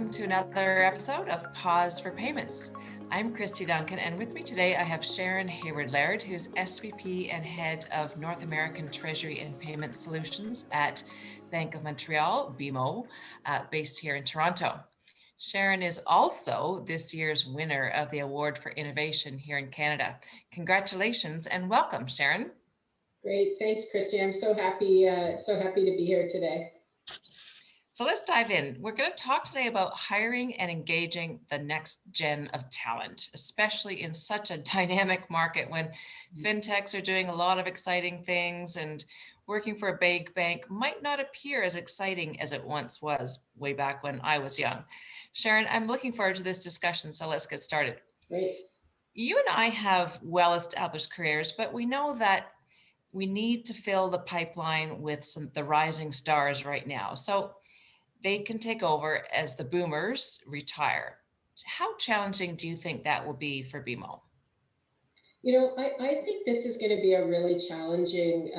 welcome to another episode of Pause for Payments. I'm Kristy Duncan, and with me today I have Sharon Haward-Laird, who's SVP and Head of North American Treasury and Payment Solutions at Bank of Montreal, BMO, based here in Toronto. Sharon is also this year's winner of the Award for Innovation here in Canada. Congratulations and welcome, Sharon. Great, thanks, Kristy. I'm so happy to be here today. So let's dive in. We're going to talk today about hiring and engaging the next gen of talent, especially in such a dynamic market when fintechs are doing a lot of exciting things and working for a big bank might not appear as exciting as it once was way back when I was young. Sharon, I'm looking forward to this discussion, so let's get started. Great. You and I have well-established careers, but we know that we need to fill the pipeline with the rising stars right now. So they can take over as the boomers retire. How challenging do you think that will be for BMO? I think this is going to be a really challenging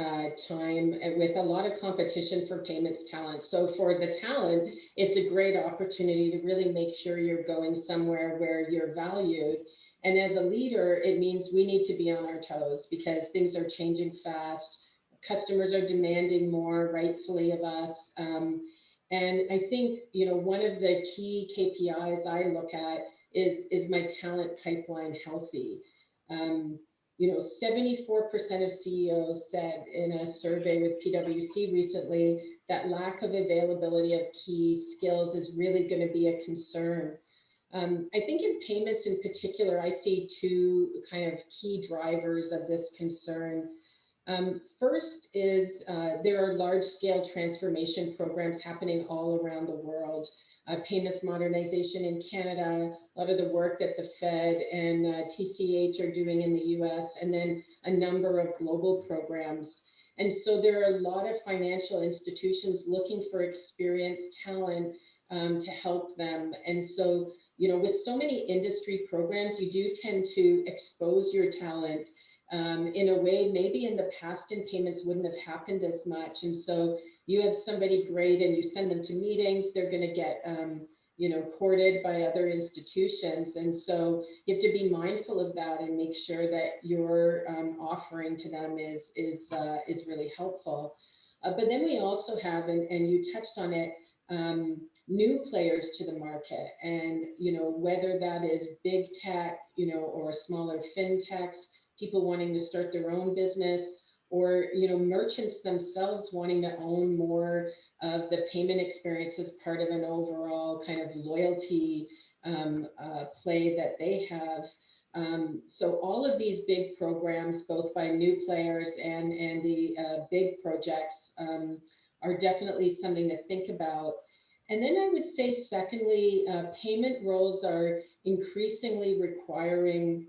time with a lot of competition for payments talent. So for the talent, it's a great opportunity to really make sure you're going somewhere where you're valued. And as a leader, it means we need to be on our toes because things are changing fast. Customers are demanding more rightfully of us. And I think, one of the key KPIs I look at is my talent pipeline healthy? 74% of CEOs said in a survey with PwC recently that lack of availability of key skills is really going to be a concern. I think in payments in particular, I see two kind of key drivers of this concern. First is there are large-scale transformation programs happening all around the world. Payments modernization in Canada, a lot of the work that the Fed and TCH are doing in the US, and then a number of global programs. And so there are a lot of financial institutions looking for experienced talent to help them. And so, with so many industry programs, you do tend to expose your talent in a way maybe in the past in payments wouldn't have happened as much. And so you have somebody great and you send them to meetings, they're going to get courted by other institutions. And so you have to be mindful of that and make sure that your offering to them is really helpful. But then we also have, and you touched on it, new players to the market. And whether that is big tech, or smaller fintechs, people wanting to start their own business, or merchants themselves wanting to own more of the payment experience as part of an overall kind of loyalty play that they have. So all of these big programs, both by new players and the big projects, are definitely something to think about. And then I would say, secondly, payment roles are increasingly requiring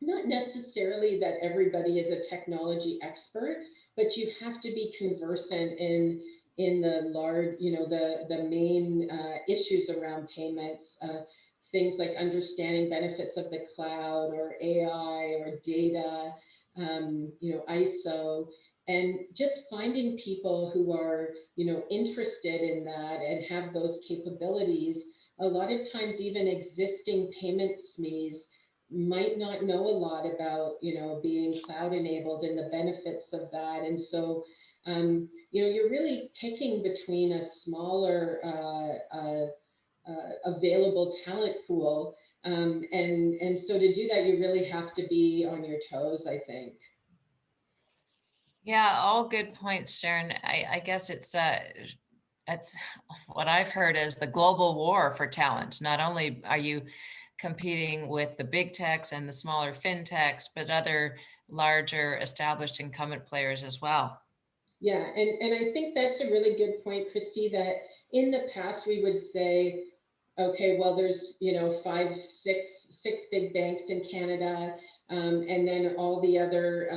not necessarily that everybody is a technology expert, but you have to be conversant in the large, the main issues around payments, things like understanding benefits of the cloud or AI or data, ISO, and just finding people who are, interested in that and have those capabilities. A lot of times, even existing payment SMEs might not know a lot about, being cloud enabled and the benefits of that. And so, you're really picking between a smaller available talent pool. And so to do that, you really have to be on your toes, I think. Yeah, all good points, Sharon. I guess it's what I've heard as the global war for talent. Not only are you competing with the big techs and the smaller fintechs, but other larger established incumbent players as well. Yeah, and I think that's a really good point, Kristy, that in the past we would say, okay, well, there's, five, six big banks in Canada, and then all the other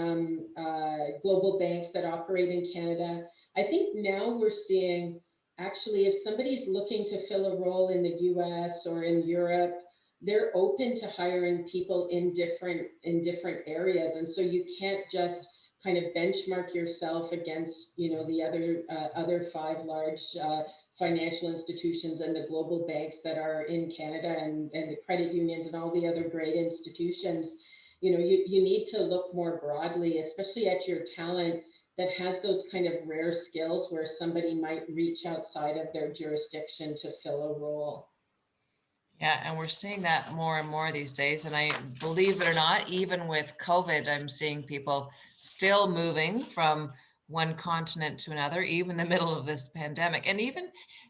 global banks that operate in Canada. I think now we're seeing, actually, if somebody's looking to fill a role in the US or in Europe, they're open to hiring people in different areas. And so you can't just kind of benchmark yourself against, the other five large financial institutions and the global banks that are in Canada, and the credit unions and all the other great institutions. You need to look more broadly, especially at your talent that has those kind of rare skills where somebody might reach outside of their jurisdiction to fill a role. Yeah, and we're seeing that more and more these days. And I believe it or not, even with COVID, I'm seeing people still moving from one continent to another, even in the middle of this pandemic, and even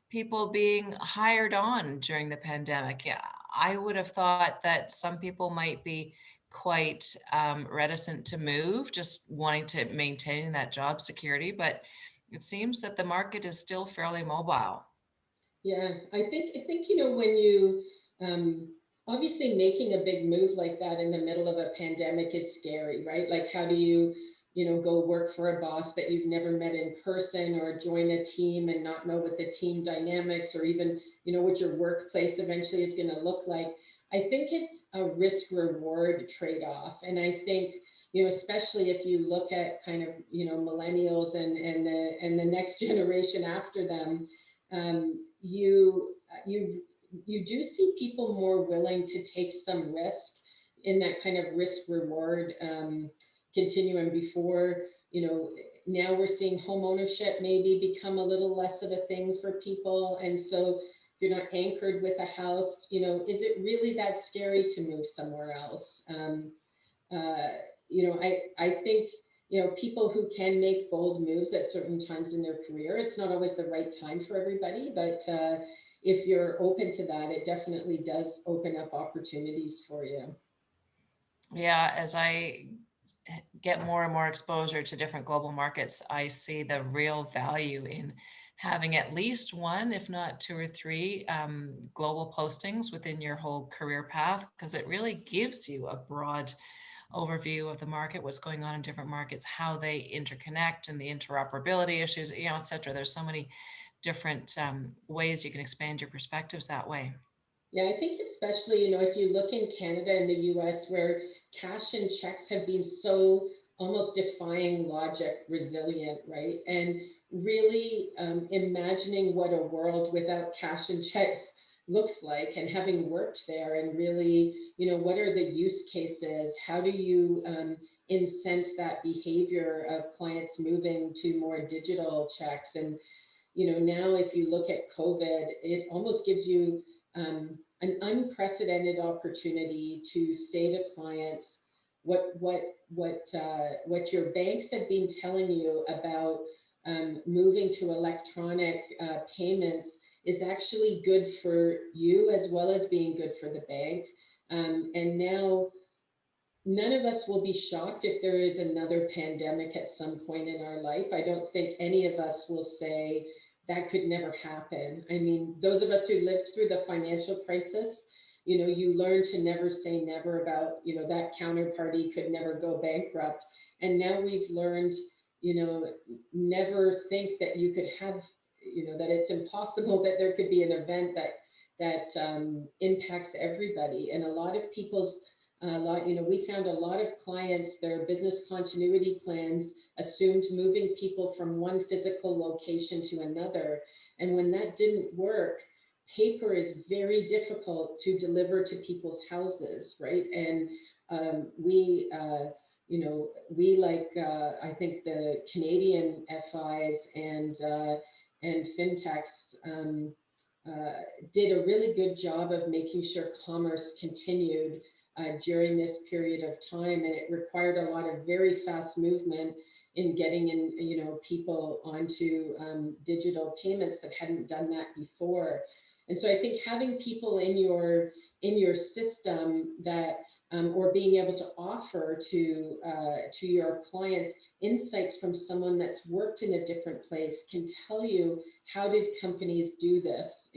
people being hired on during the pandemic. Yeah, I would have thought that some people might be quite reticent to move, just wanting to maintain that job security. But it seems that the market is still fairly mobile. Yeah, I think when you obviously making a big move like that in the middle of a pandemic is scary, right? Like, how do you go work for a boss that you've never met in person, or join a team and not know what the team dynamics, or even what your workplace eventually is going to look like? I think it's a risk reward trade-off, and I think especially if you look at kind of millennials and the next generation after them, you do see people more willing to take some risk in that kind of risk reward continuum. Before, now we're seeing home ownership maybe become a little less of a thing for people, and so you're not anchored with a house. Is it really that scary to move somewhere else? uh, I think people who can make bold moves at certain times in their career, it's not always the right time for everybody, but if you're open to that, it definitely does open up opportunities for you. Yeah, as I get more and more exposure to different global markets, I see the real value in having at least one, if not two or three, global postings within your whole career path, because it really gives you a broad overview of the market, what's going on in different markets, how they interconnect, and the interoperability issues, et cetera. There's so many different ways you can expand your perspectives that way. Yeah, I think especially, if you look in Canada and the US, where cash and checks have been so almost defying logic resilient, right? And really imagining what a world without cash and checks looks like, and having worked there, and really, what are the use cases? How do you incent that behavior of clients moving to more digital checks? And now if you look at COVID, it almost gives you an unprecedented opportunity to say to clients what your banks have been telling you about moving to electronic payments is actually good for you as well as being good for the bank. And now none of us will be shocked if there is another pandemic at some point in our life. I don't think any of us will say that could never happen. I mean, those of us who lived through the financial crisis, you learn to never say never about, that counterparty could never go bankrupt. And now we've learned, never think that you could have, that it's impossible that there could be an event that impacts everybody. And a lot of people's we found a lot of clients, their business continuity plans assumed moving people from one physical location to another. And when that didn't work, paper is very difficult to deliver to people's houses, right? And we like, I think the Canadian FIs and fintechs did a really good job of making sure commerce continued during this period of time, and it required a lot of very fast movement in getting in, people onto digital payments that hadn't done that before. And so I think having people in your system that or being able to offer to your clients insights from someone that's worked in a different place can tell you how did companies do this,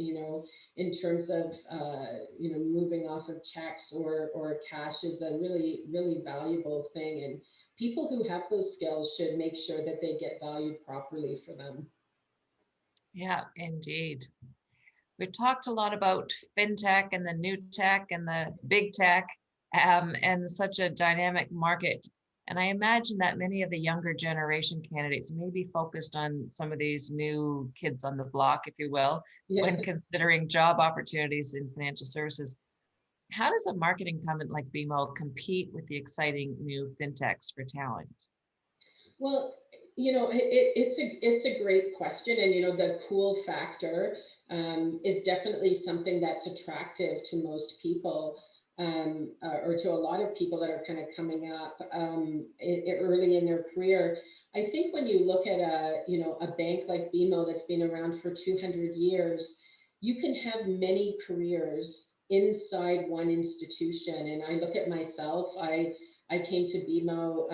in terms of moving off of checks or cash is a really, really valuable thing. And people who have those skills should make sure that they get valued properly for them. Yeah, indeed. We've talked a lot about fintech and the new tech and the big tech, and such a dynamic market. And I imagine that many of the younger generation candidates may be focused on some of these new kids on the block, if you will, Yeah. when considering job opportunities in financial services. How does a market incumbent like BMO compete with the exciting new fintechs for talent? Well, it's a great question, and the cool factor is definitely something that's attractive to most people, or to a lot of people that are kind of coming up early in their career. I think when you look at a bank like BMO that's been around for 200 years, you can have many careers inside one institution. And I look at myself, I came to BMO,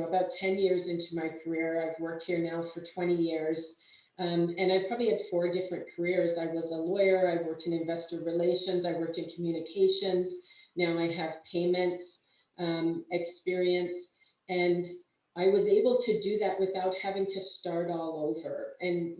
about 10 years into my career. I've worked here now for 20 years. And I probably had four different careers. I was a lawyer, I worked in investor relations, I worked in communications. Now I have payments experience. And I was able to do that without having to start all over and,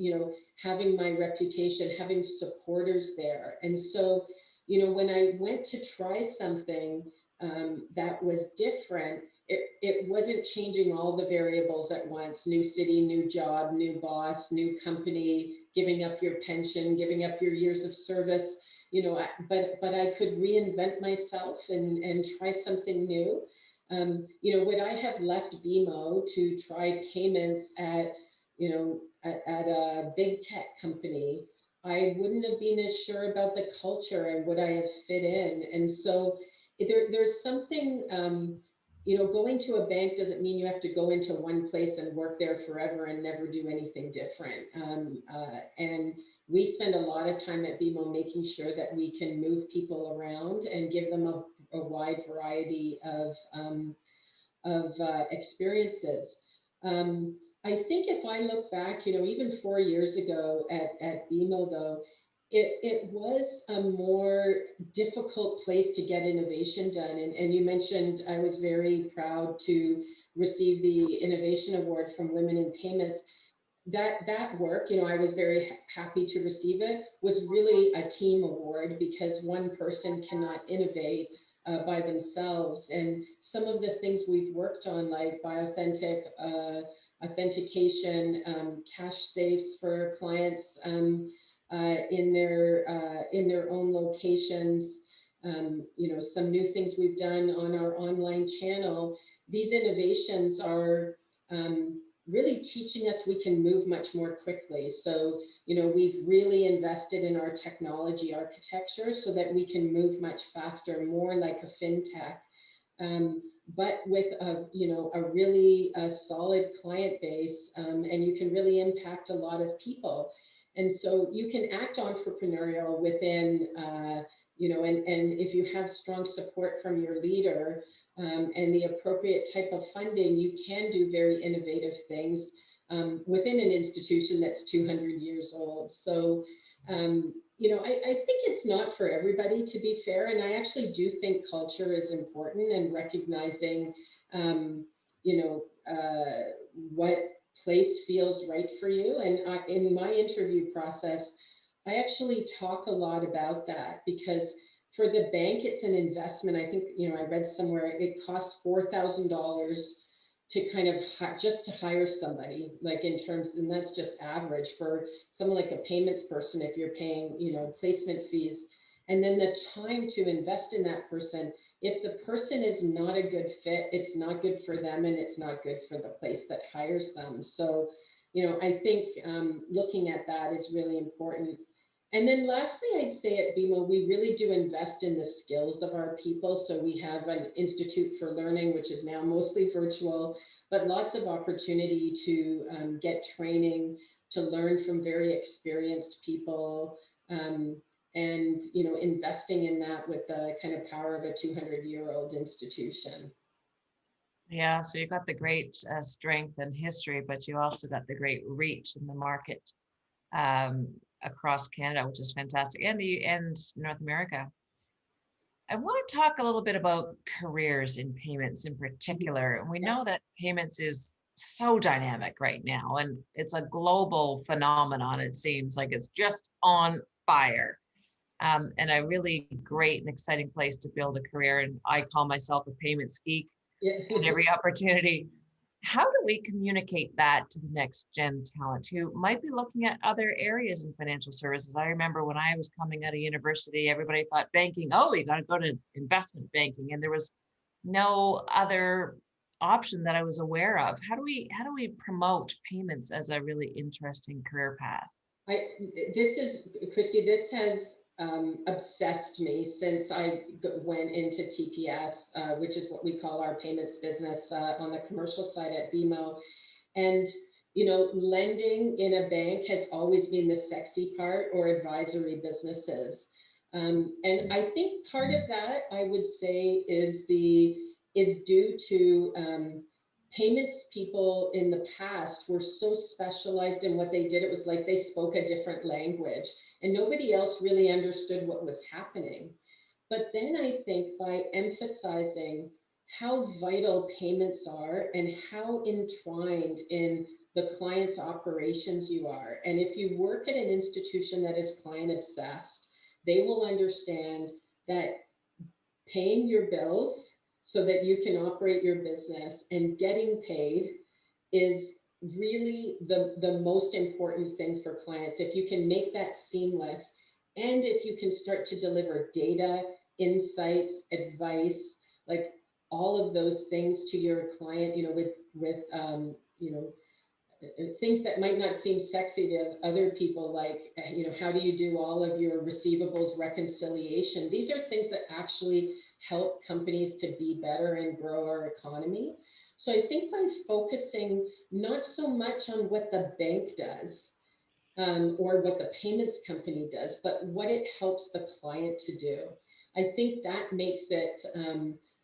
having my reputation, having supporters there. And so, when I went to try something that was different, it wasn't changing all the variables at once: new city, new job, new boss, new company, giving up your pension, giving up your years of service. But I could reinvent myself and try something new. Would I have left BMO to try payments at a big tech company? I wouldn't have been as sure about the culture and would I have fit in. And so there's something, going to a bank doesn't mean you have to go into one place and work there forever and never do anything different. And we spend a lot of time at BMO making sure that we can move people around and give them a wide variety of experiences. I think if I look back, even 4 years ago at BMO, though, it was a more difficult place to get innovation done. And you mentioned I was very proud to receive the Innovation Award from Women in Payments. That work, I was very happy to receive it, was really a team award because one person cannot innovate by themselves. And some of the things we've worked on, like bioauthentic authentication, cash safes for clients in their own locations, some new things we've done on our online channel. These innovations are really teaching us we can move much more quickly. So, we've really invested in our technology architecture so that we can move much faster, more like a fintech, but with a really solid client base, and you can really impact a lot of people. And so you can act entrepreneurial within, and if you have strong support from your leader, and the appropriate type of funding, you can do very innovative things within an institution that's 200 years old. So, I think it's not for everybody, to be fair. And I actually do think culture is important, and recognizing, you know, what place feels right for you. And in my interview process, I actually talk a lot about that because for the bank, it's an investment. I think, I read somewhere it costs $4,000 to kind of just to hire somebody, like in terms, and that's just average for someone like a payments person, if you're paying, placement fees. And then the time to invest in that person, if the person is not a good fit, it's not good for them and it's not good for the place that hires them. So, I think looking at that is really important. And then lastly, I'd say at BMO, we really do invest in the skills of our people. So we have an Institute for Learning, which is now mostly virtual, but lots of opportunity to get training, to learn from very experienced people, and, investing in that with the kind of power of a 200-year-old institution. Yeah, so you got the great strength and history, but you also got the great reach in the market um, across Canada, which is fantastic, and North America. I want to talk a little bit about careers in payments in particular. And we Yeah. know that payments is so dynamic right now, and it's a global phenomenon. It seems like it's just on fire. And a really great and exciting place to build a career. And I call myself a payments geek. Yeah. and every opportunity. How do we communicate that to the next gen talent who might be looking at other areas in financial services? I remember when I was coming out of university, everybody thought banking, oh, you got to go to investment banking, and there was no other option that I was aware of. How do we promote payments as a really interesting career path? I, this is, Kristy, this has obsessed me since went into TPS, which is what we call our payments business on the commercial side at BMO. And, lending in a bank has always been the sexy part, or advisory businesses. And I think part of that, I would say, is due to payments people in the past were so specialized in what they did. It was like they spoke a different language and nobody else really understood what was happening. But then I think by emphasizing how vital payments are and how entwined in the client's operations you are, and if you work at an institution that is client obsessed, they will understand that paying your bills so that you can operate your business and getting paid is really the most important thing for clients. If you can make that seamless, and if you can start to deliver data, insights, advice, like all of those things to your client, with things that might not seem sexy to other people, like, how do you do all of your receivables reconciliation? These are things that actually help companies to be better and grow our economy. So I think by focusing not so much on what the bank does, or what the payments company does, but what it helps the client to do, I think that makes it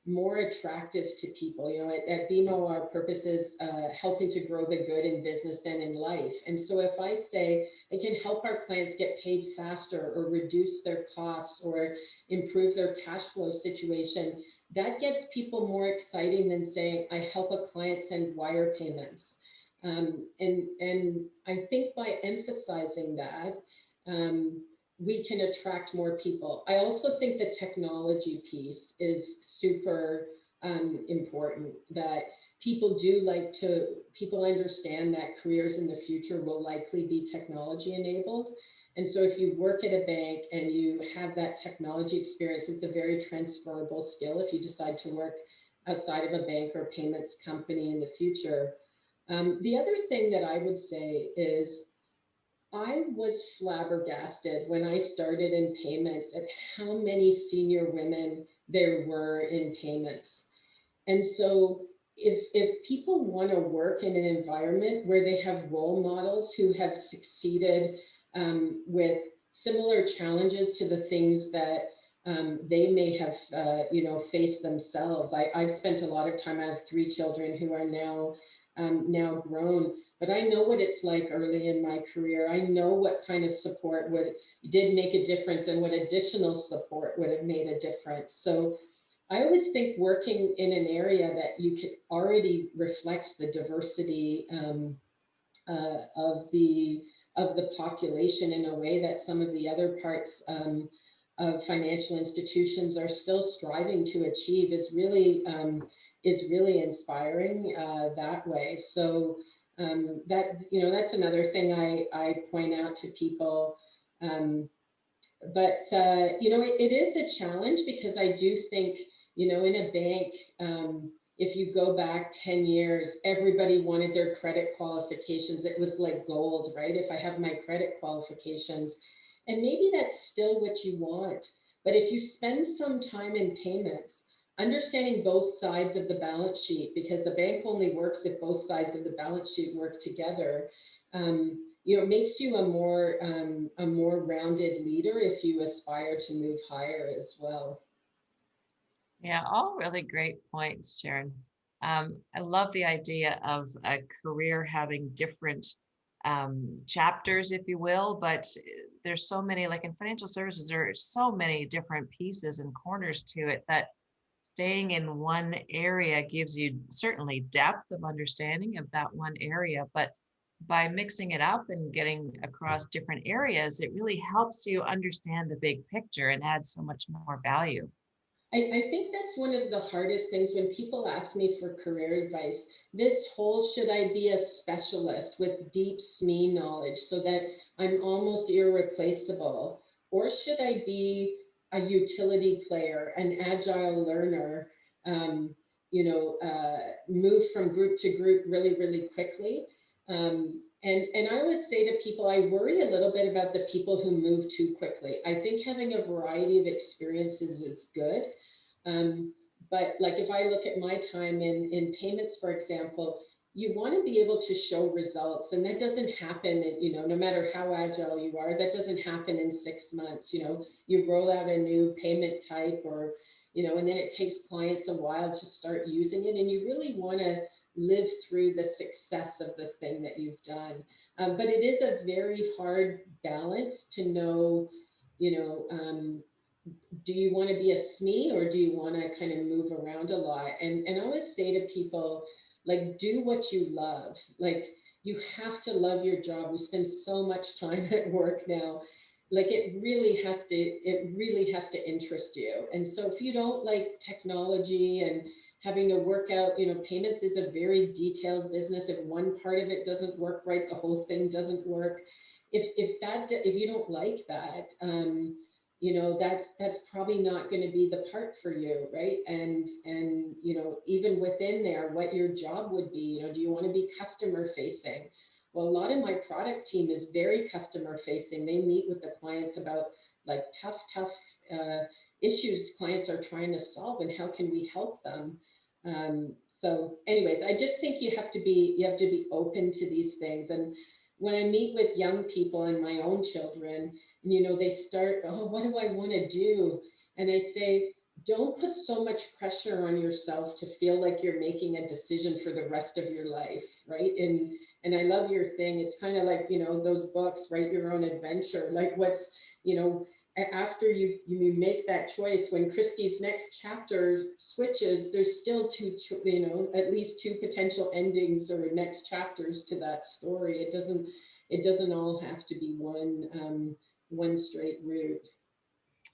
more attractive to people. At BMO, our purpose is helping to grow the good in business and in life. And so if I say I can help our clients get paid faster or reduce their costs or improve their cash flow situation, that gets people more exciting than saying I help a client send wire payments. And I think by emphasizing that, we can attract more people. I also think the technology piece is super important, that people understand that careers in the future will likely be technology enabled. And so if you work at a bank and you have that technology experience, it's a very transferable skill if you decide to work outside of a bank or payments company in the future. The other thing that I would say is I was flabbergasted when I started in payments at how many senior women there were in payments. And so if people want to work in an environment where they have role models who have succeeded with similar challenges to the things that they may have faced themselves. I've spent a lot of time. I have 3 children who are now grown, but I know what it's like early in my career. I know what kind of support did make a difference and what additional support would have made a difference. So I always think working in an area that you can already reflects the diversity of the population in a way that some of the other parts of financial institutions are still striving to achieve is really inspiring that way. So that's another thing I point out to people. It is a challenge because I do think, in a bank, if you go back 10 years, everybody wanted their credit qualifications. It was like gold, right? If I have my credit qualifications, and maybe that's still what you want. But if you spend some time in payments, understanding both sides of the balance sheet, because the bank only works if both sides of the balance sheet work together, makes you a more rounded leader if you aspire to move higher as well. Yeah, all really great points, Sharon. I love the idea of a career having different chapters, if you will, but there's so many, like in financial services, there are so many different pieces and corners to it that staying in one area gives you certainly depth of understanding of that one area, but by mixing it up and getting across different areas, it really helps you understand the big picture and adds so much more value. I think that's one of the hardest things when people ask me for career advice. This whole, should I be a specialist with deep SME knowledge so that I'm almost irreplaceable? Or should I be a utility player, an agile learner, um, move from group to group really, really quickly? And I always say to people, I worry a little bit about the people who move too quickly. I think having a variety of experiences is good. um, but like if I look at my time in payments, for example, you want to be able to show results, and that doesn't happen, no matter how agile you are, that doesn't happen in 6 months. You roll out a new payment type, or, and then it takes clients a while to start using it, and you really want to live through the success of the thing that you've done. But it is a very hard balance to know, you know, do you want to be a SME, or do you want to kind of move around a lot? And I always say to people, like, do what you love. Like, you have to love your job. We spend so much time at work now. Like, it really has to interest you. And so if you don't like technology and having to work out, payments is a very detailed business. If one part of it doesn't work right, the whole thing doesn't work. If you don't like that, that's probably not going to be the part for you, right? And even within there, what your job would be. Do you want to be customer facing? Well, a lot of my product team is very customer facing. They meet with the clients about like tough issues clients are trying to solve, and how can we help them. So anyways, I just think you have to be open to these things. And when I meet with young people and my own children, and they start, oh, what do I want to do? And I say, don't put so much pressure on yourself to feel like you're making a decision for the rest of your life, right? And I love your thing. It's kind of like, those books, write your own adventure. Like, you know after you make that choice, when Kristy's next chapter switches, there's still at least two potential endings or next chapters to that story. It doesn't all have to be one straight route.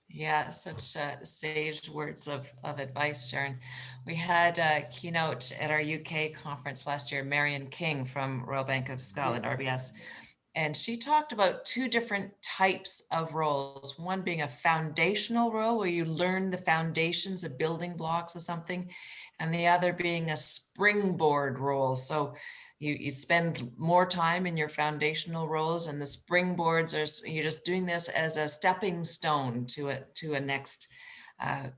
Yeah, such sage words of advice, Sharon. We had a keynote at our UK conference last year, Marion King from Royal Bank of Scotland, RBS, and she talked about two different types of roles. One being a foundational role where you learn the foundations, the building blocks of something, and the other being a springboard role. So you spend more time in your foundational roles, and the springboards you're just doing this as a stepping stone to a next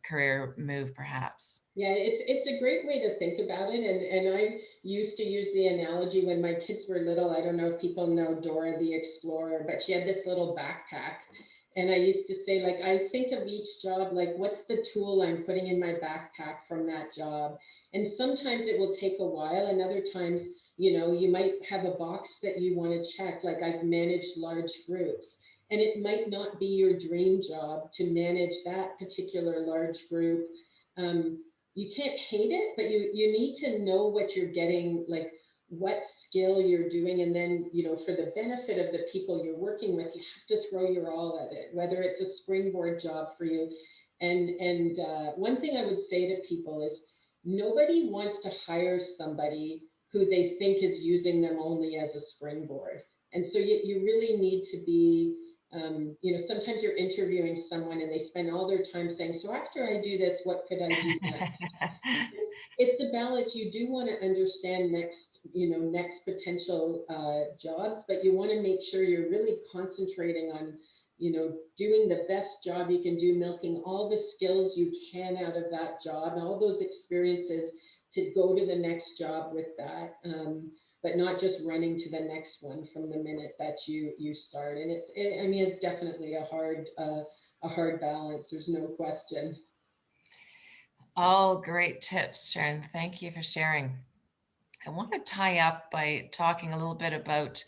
career move, perhaps. Yeah, it's a great way to think about it. And I used to use the analogy when my kids were little. I don't know if people know Dora the Explorer, but she had this little backpack. And I used to say, like, I think of each job, like, what's the tool I'm putting in my backpack from that job? And sometimes it will take a while, and other times, you might have a box that you want to check, like I've managed large groups. And it might not be your dream job to manage that particular large group. Um, you can't hate it, but you need to know what you're getting, like what skill you're doing. And then, for the benefit of the people you're working with, you have to throw your all at it, whether it's a springboard job for you. And one thing I would say to people is, nobody wants to hire somebody who they think is using them only as a springboard. And so you really need to be, sometimes you're interviewing someone and they spend all their time saying, so after I do this, what could I do next? It's a balance. You do want to understand next potential jobs, but you want to make sure you're really concentrating on, doing the best job you can do, milking all the skills you can out of that job and all those experiences to go to the next job with that. But not just running to the next one from the minute that you start. And it's definitely a hard balance. There's no question. All great tips, Sharon. Thank you for sharing. I want to tie up by talking a little bit about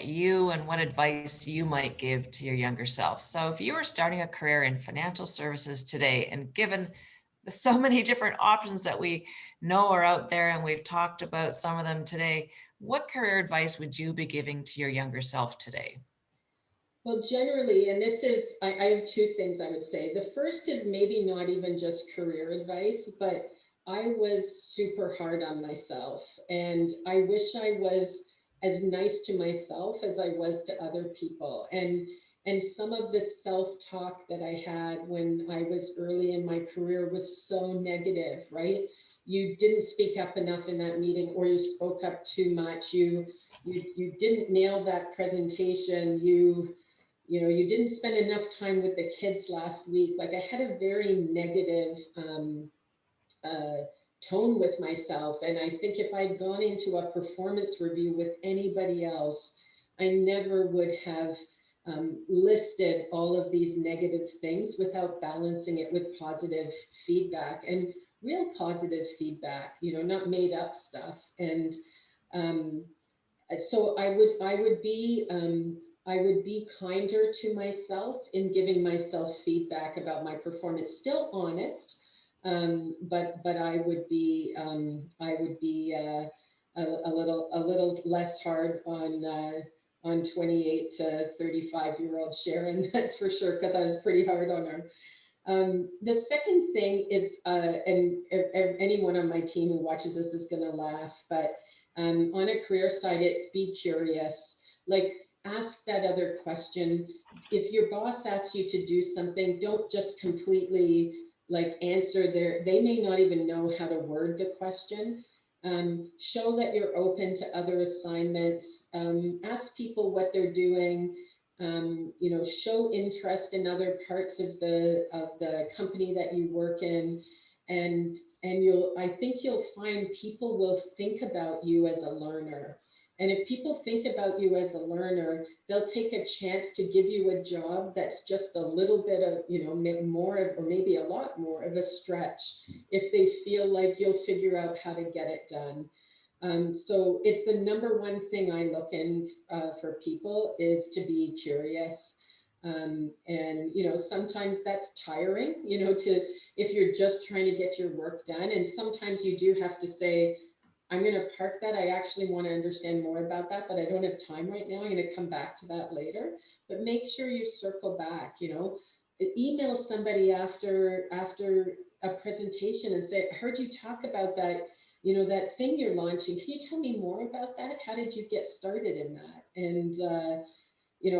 you and what advice you might give to your younger self. So, if you were starting a career in financial services today, and given the so many different options that we know are out there, and we've talked about some of them today, what career advice would you be giving to your younger self today? Well, generally, and this is, I have two things I would say. The first is maybe not even just career advice, but I was super hard on myself. And I wish I was as nice to myself as I was to other people. And some of the self-talk that I had when I was early in my career was so negative, right? You didn't speak up enough in that meeting, or you spoke up too much. You didn't nail that presentation. You didn't spend enough time with the kids last week. Like, I had a very negative uh, tone with myself. And I think if I'd gone into a performance review with anybody else, I never would have listed all of these negative things without balancing it with positive feedback, and real positive feedback, not made up stuff. And um, so I would be kinder to myself in giving myself feedback about my performance. Still honest, but I would be a little less hard on 28 to 35-year-old Sharon. That's for sure, because I was pretty hard on her. The second thing is, and anyone on my team who watches this is going to laugh, but on a career side, it's be curious. Like, ask that other question. If your boss asks you to do something, don't just completely like answer they may not even know how to word the question. Show that you're open to other assignments. Ask people what they're doing. Show interest in other parts of the company that you work in, and I think you'll find people will think about you as a learner. And if people think about you as a learner, they'll take a chance to give you a job that's just a little bit of, more of, or maybe a lot more of a stretch, if they feel like you'll figure out how to get it done. So it's the number one thing I look in for people, is to be curious. And sometimes that's tiring, if you're just trying to get your work done. And sometimes you do have to say, I'm going to park that. I actually want to understand more about that, but I don't have time right now. I'm going to come back to that later. But make sure you circle back, email somebody after a presentation and say, I heard you talk about that, that thing you're launching. Can you tell me more about that? How did you get started in that? And,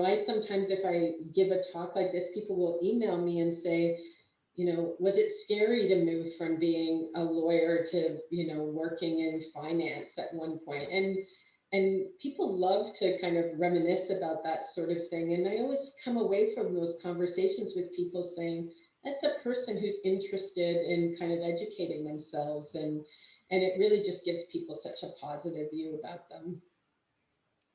I sometimes, if I give a talk like this, people will email me and say, was it scary to move from being a lawyer to, working in finance at one point? And people love to kind of reminisce about that sort of thing. And I always come away from those conversations with people saying, that's a person who's interested in kind of educating themselves. And it really just gives people such a positive view about them.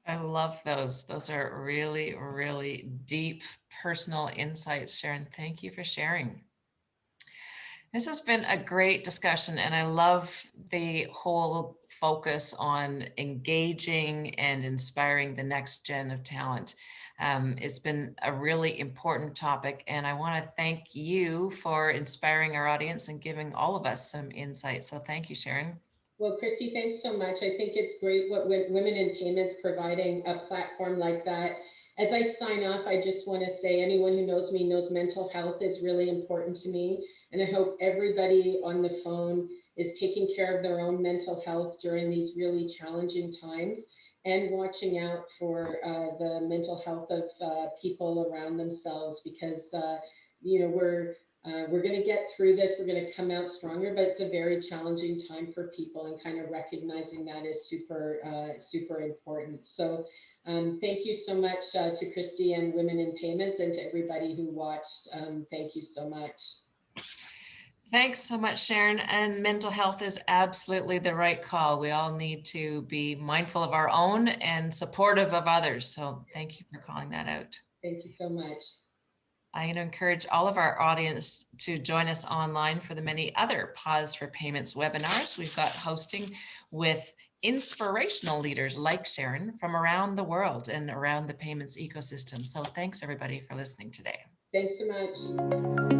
I love those. Those are really, really deep personal insights, Sharon. Thank you for sharing. This has been a great discussion, and I love the whole focus on engaging and inspiring the next gen of talent. It's been a really important topic, and I want to thank you for inspiring our audience and giving all of us some insight. So thank you, Sharon. Well, Kristy, thanks so much. I think it's great what Women in Payments providing a platform like that. As I sign off, I just want to say, anyone who knows me knows mental health is really important to me. And I hope everybody on the phone is taking care of their own mental health during these really challenging times, and watching out for the mental health of people around themselves, because we're going to get through this. We're going to come out stronger, but it's a very challenging time for people, and kind of recognizing that is super important. So thank you so much to Kristy and Women in Payments, and to everybody who watched. Thank you so much. Thanks so much, Sharon. And mental health is absolutely the right call. We all need to be mindful of our own and supportive of others. So thank you for calling that out. Thank you so much. I'm going to encourage all of our audience to join us online for the many other Pause for Payments webinars we've got hosting with inspirational leaders like Sharon from around the world and around the payments ecosystem. So thanks everybody for listening today. Thanks so much.